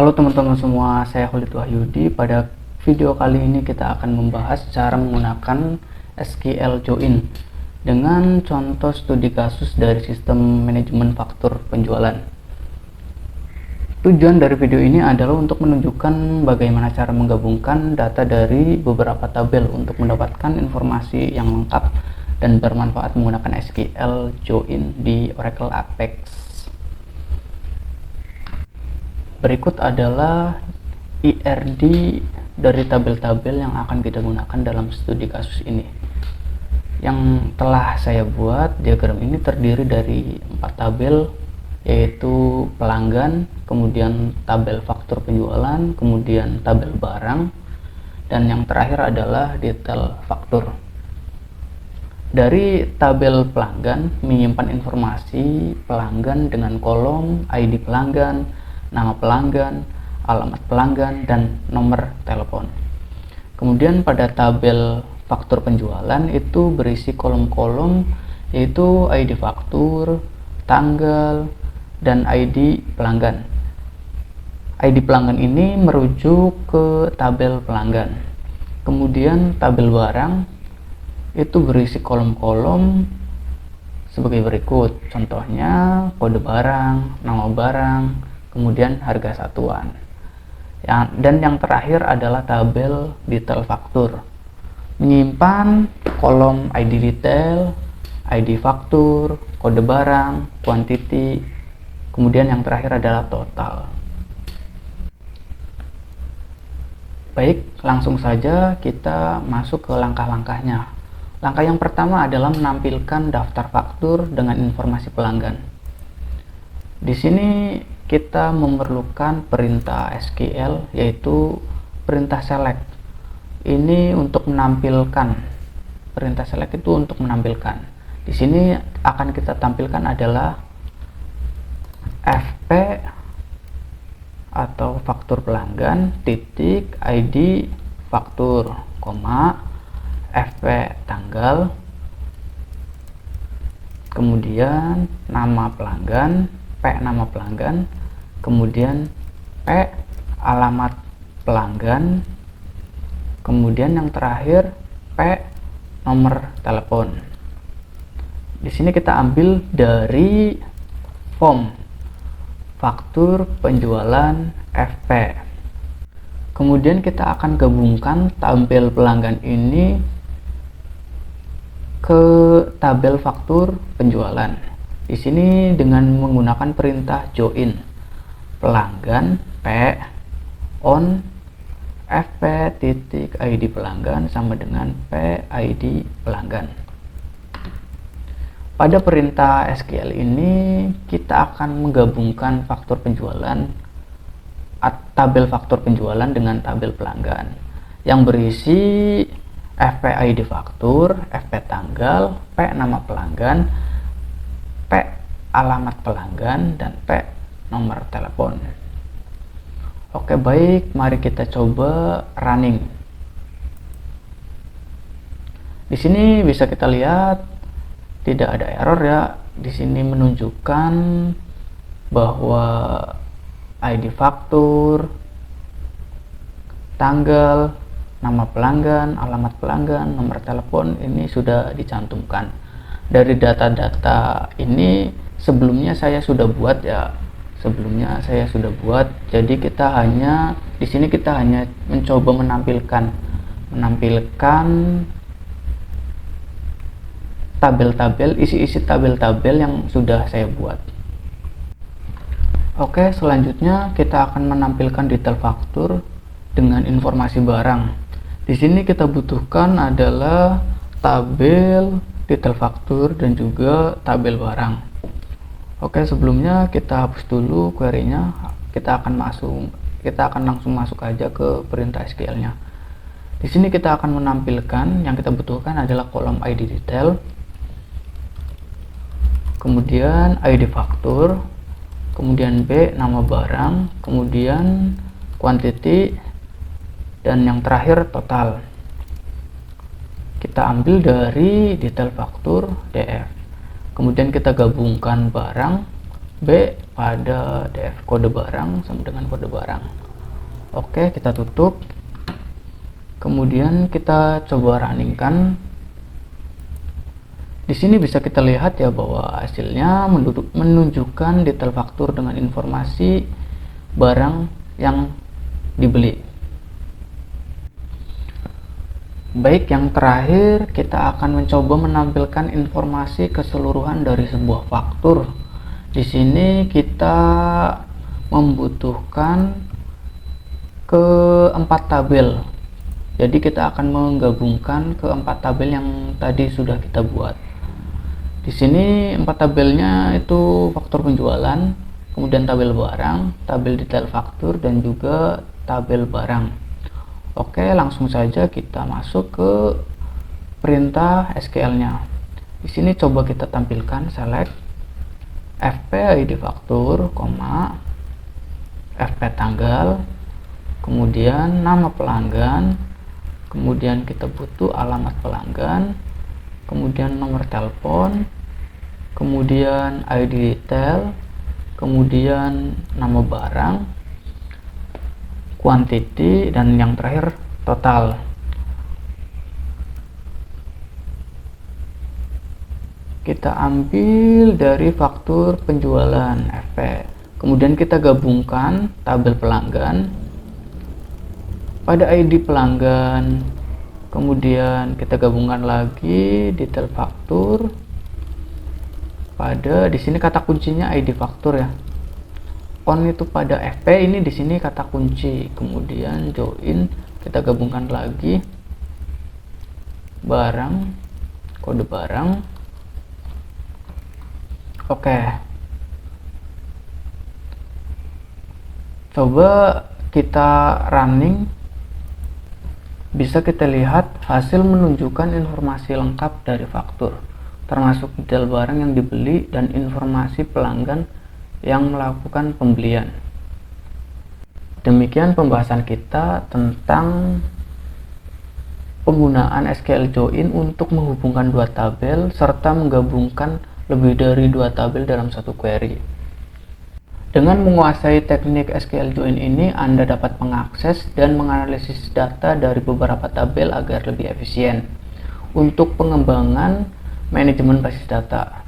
Halo teman-teman semua, saya Khalid Wahyudi. Pada video kali ini kita akan membahas cara menggunakan SQL Join dengan contoh studi kasus dari sistem manajemen faktur penjualan. Tujuan dari video ini adalah untuk menunjukkan bagaimana cara menggabungkan data dari beberapa tabel untuk mendapatkan informasi yang lengkap dan bermanfaat menggunakan SQL Join di Oracle Apex. Berikut adalah IRD dari tabel-tabel yang akan kita gunakan dalam studi kasus ini. Yang telah saya buat, diagram ini terdiri dari 4 tabel, yaitu pelanggan, kemudian tabel faktur penjualan, kemudian tabel barang, dan yang terakhir adalah detail faktur. Dari tabel pelanggan menyimpan informasi pelanggan dengan kolom ID pelanggan, nama pelanggan, alamat pelanggan, dan nomor telepon. Kemudian pada tabel faktur penjualan itu berisi kolom-kolom, yaitu ID faktur, tanggal, dan ID pelanggan. ID pelanggan ini merujuk ke tabel pelanggan. Kemudian tabel barang itu berisi kolom-kolom sebagai berikut. Contohnya kode barang, nama barang, kemudian harga satuan. Dan yang terakhir adalah tabel detail faktur, menyimpan kolom ID detail, ID faktur, kode barang, quantity, kemudian yang terakhir adalah total. Baik, langsung saja kita masuk ke langkah-langkahnya. Langkah yang pertama adalah menampilkan daftar faktur dengan informasi pelanggan. Di sini kita memerlukan perintah SQL, yaitu perintah select. Ini untuk menampilkan. Perintah select itu untuk menampilkan. Di sini akan kita tampilkan adalah FP atau faktur pelanggan titik ID faktur, FP tanggal, kemudian nama pelanggan, P nama pelanggan, kemudian P alamat pelanggan, kemudian yang terakhir P nomor telepon. Di sini kita ambil dari form faktur penjualan FP. Kemudian kita akan gabungkan tabel pelanggan ini ke tabel faktur penjualan. Di sini dengan menggunakan perintah join pelanggan P on FP titik ID pelanggan sama dengan P ID pelanggan. Pada perintah SQL ini kita akan menggabungkan faktur penjualan, tabel faktur penjualan dengan tabel pelanggan yang berisi FP ID faktur, FP tanggal, P nama pelanggan, P alamat pelanggan, dan P nomor telepon. Oke, baik, mari kita coba running. Di sini bisa kita lihat tidak ada error ya. Di sini menunjukkan bahwa ID faktur, tanggal, nama pelanggan, alamat pelanggan, nomor telepon ini sudah dicantumkan. Dari data-data ini sebelumnya saya sudah buat ya. Jadi kita hanya di sini kita hanya mencoba menampilkan tabel-tabel, isi-isi tabel-tabel yang sudah saya buat. Oke, selanjutnya kita akan menampilkan detail faktur dengan informasi barang. Di sini kita butuhkan adalah tabel detail faktur dan juga tabel barang. Oke, sebelumnya kita hapus dulu query-nya. Kita akan langsung masuk aja ke perintah SQL-nya. Di sini kita akan menampilkan yang kita butuhkan adalah kolom ID detail, kemudian ID faktur, kemudian B nama barang, kemudian quantity, dan yang terakhir total. Kita ambil dari detail faktur DF, kemudian kita gabungkan barang B pada df kode barang sama dengan kode barang. Oke, kita tutup. Kemudian kita coba runningkan. Di sini bisa kita lihat ya bahwa hasilnya menunjukkan detail faktur dengan informasi barang yang dibeli. Baik, yang terakhir kita akan mencoba menampilkan informasi keseluruhan dari sebuah faktur. Di sini kita membutuhkan keempat tabel. Jadi kita akan menggabungkan keempat tabel yang tadi sudah kita buat. Di sini 4 tabelnya itu faktur penjualan, kemudian tabel barang, tabel detail faktur, dan juga tabel barang. Oke, langsung saja kita masuk ke perintah SQL-nya. Di sini coba kita tampilkan select fp id faktur, fp tanggal, kemudian nama pelanggan, kemudian kita butuh alamat pelanggan, kemudian nomor telepon, kemudian id detail, kemudian nama barang, quantity, dan yang terakhir total. Kita ambil dari faktur penjualan FP, kemudian kita gabungkan tabel pelanggan pada ID pelanggan, kemudian kita gabungkan lagi detail faktur pada, di sini kata kuncinya ID faktur ya. On itu pada FP, ini di sini kata kunci, kemudian join, kita gabungkan lagi barang, kode barang. Oke, coba kita running. Bisa kita lihat hasil menunjukkan informasi lengkap dari faktur, termasuk detail barang yang dibeli dan informasi pelanggan yang melakukan pembelian. Demikian pembahasan kita tentang penggunaan SQL Join untuk menghubungkan dua tabel serta menggabungkan lebih dari dua tabel dalam satu query. Dengan menguasai teknik SQL Join ini, Anda dapat mengakses dan menganalisis data dari beberapa tabel agar lebih efisien untuk pengembangan manajemen basis data.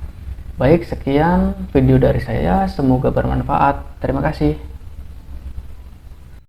Baik, sekian video dari saya, semoga bermanfaat. Terima kasih.